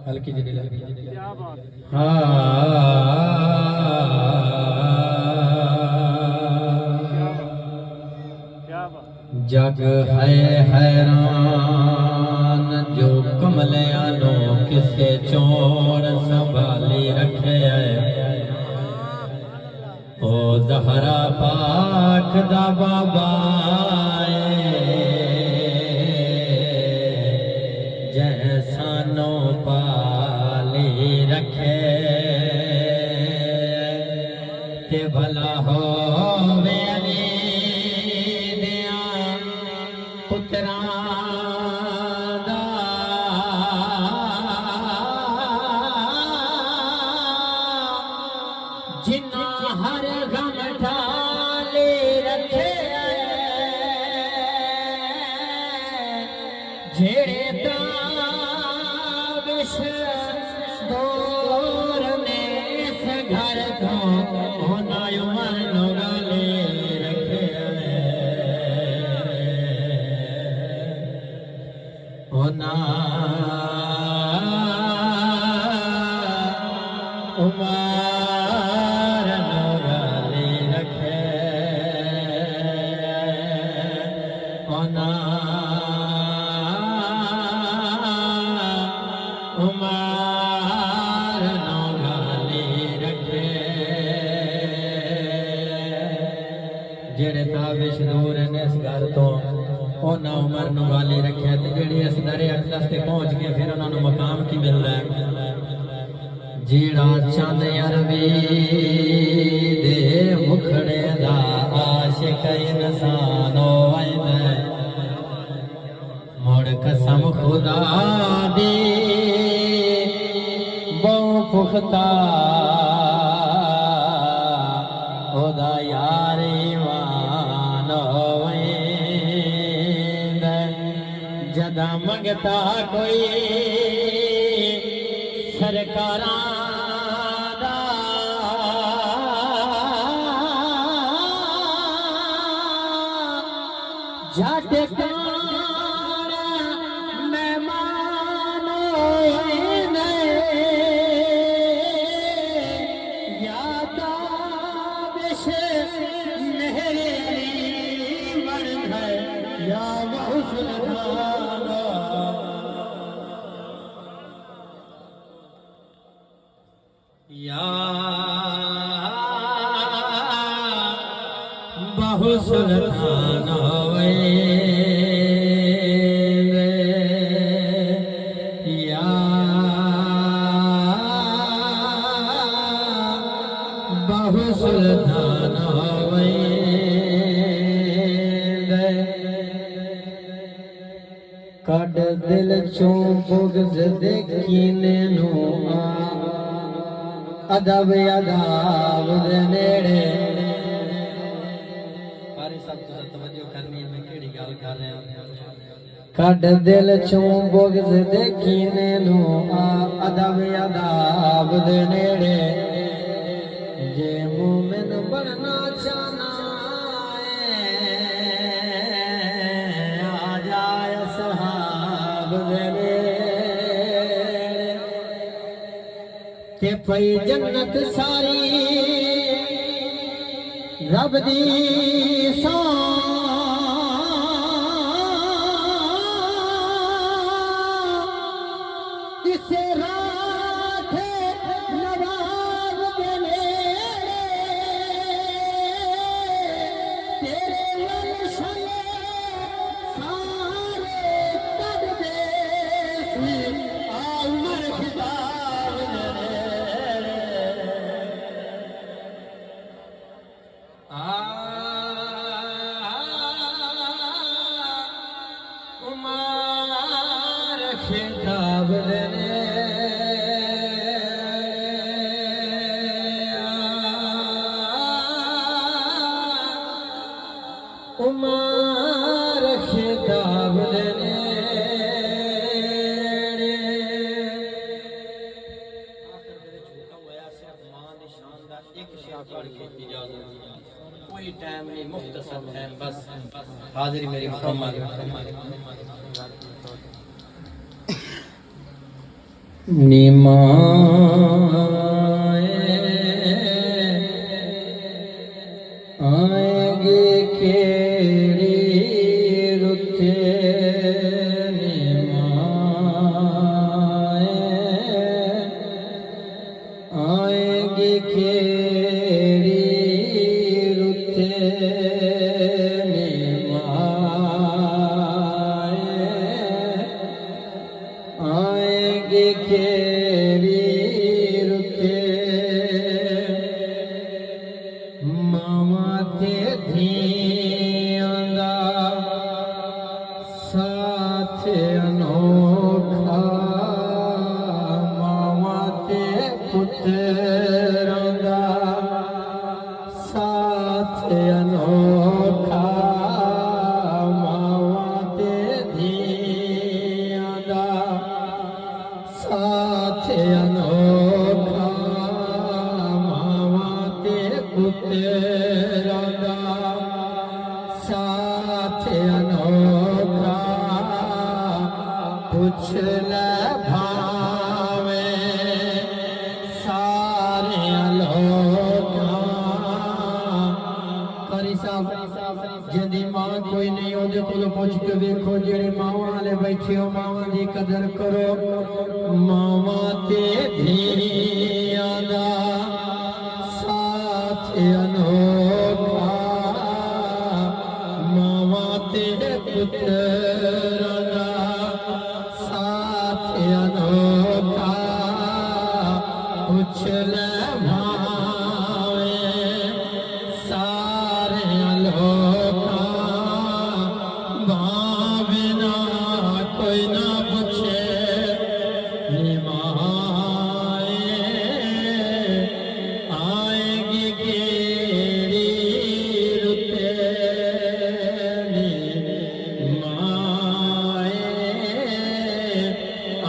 हल्की जी जग है हैरान जो कमलियानो किसे चोर संभाली रखे ओ ज़हरा पाक दा बाबा जैसानो पाली रखे ते भला हो जिन्ना हर गम ढाले रखे जेड़े ताबिश दौर ने इस घर को होना उमर नो गाले रखे होना उमर उमर नो गाली रखे जेड़े ताबिश दूर ने इस घर तो उन्हें उमर नो गाली रखे ते जेड़ी इस दरे अकदस ते पहुंच गए फिर उन्होंने मकाम की मिलता है जेड़ा चंद अरबी दे मुखड़े दा आशिक इंसान होवे मोड़ कसम खुदा दी बहु पुख्ता ओदा यार ईमान होवेंद जदा मंगता कोई सरकारां दा जट या बहु सुल्तान होवे या बहु सुल्तान होवे कड दिल चों बुग़्ज़ दे कीने नू अदब अदाब दे नेड़े कारी सब तो तवज्जो करनी है मैं केड़ी गल कर रहा कड दिल चों बुग़्ज़ दे कीने नू अदब अदाब दे नेड़े जे मोमिन बनना चाहना ते पई जन्नत सारी रब दी सौ इसे रात नवाब दे नेड़े तेरे ललशन सारे कद दे सी उमर खिताब उमर खिताब देने उमर खिताब देने कोई टाइम नहीं मुख्तसर है बस हाजिरी मेरी मुकम्मल। आएंगे केड़ी रुते आएंगे केड़ी रुते आएंगे केड़ी रुते मामा ते धियां दा साथ अनोखा मामा ते पुत्रां दा साथ अनोखा मामा ते धियां दा साथ अनोखा मामा ते पुत्रां दा साथ अनोखा पुछ ले भावे सारे लोका करी साहब जिंदी मां कोई नहीं ओदे कोल पुछ के देखो जेड़े मावां वाले बैठे हो मावां दी कदर करो मावां ते धियां दा साथ अनोखा मावां ते पुत्रां दा साथ अनोखा पुछ ले भावे सारे लोका भावे ना कोई ना पूछे निमाए आएगी केड़ी रुते निमाए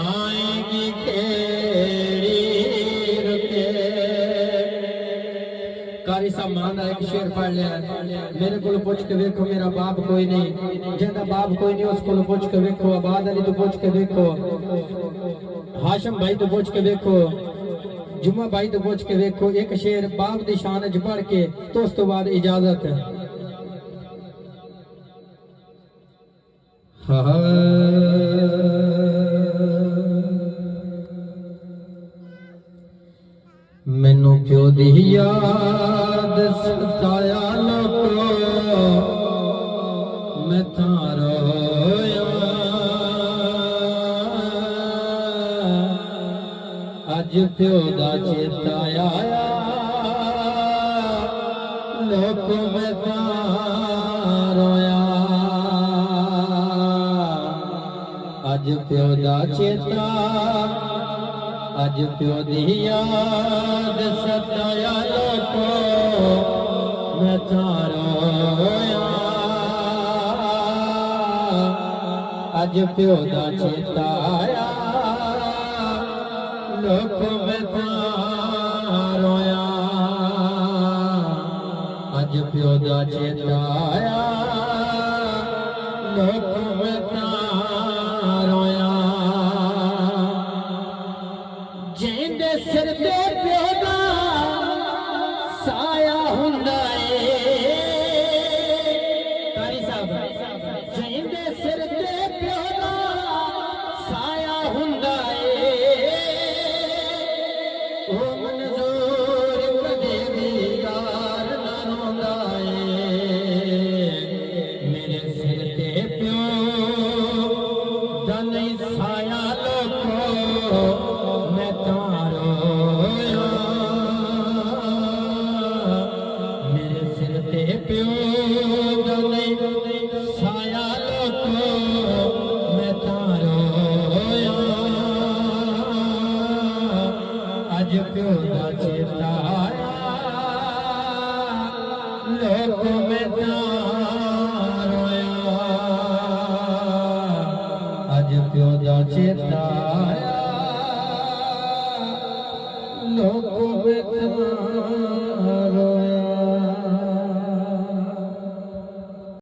आएगी केड़ी रुते। कारी साहब मान एक शेर पढ़ लिया मेरे को पूछ के देखो मेरा बाप कोई नहीं जिंदा बाप कोई नहीं उसको पूछ के देखो आबाद अली तो पूछ के देखो हाशम भाई तो पूछ के देखो जुम्मा भाई तो पूछ के देखो एक शेर बाप दी शान च पढ़ के तो उस तो बाद इजाजत है। मैनू प्यो दी याद सताया लोको मैं रोया अज प्यो दा चेता आया लोको मैं रोया अज प्यो दा चेता अज प्यो दी याद सताया लोको मैं रोया अज प्यो दा चेता आया लोको मैं रोया अज प्यो दा चेता आया लोको मैं रोया जिंदे सिर ते प्यो दा साया हुंदा ए कारी साहब जिंदे सिर ते प्यो दा साया हुंदा ए ओ मंजूर कदे भी यार ना रोंदा ए मेरे सिर ते प्यो दा नहीं साया लोको मैं रोया मेरे सिर ते प्यो दा नहीं साया लोको मैं रोया अज प्यो दा चेता आया लोको मैं रोया अज प्यो दा चेता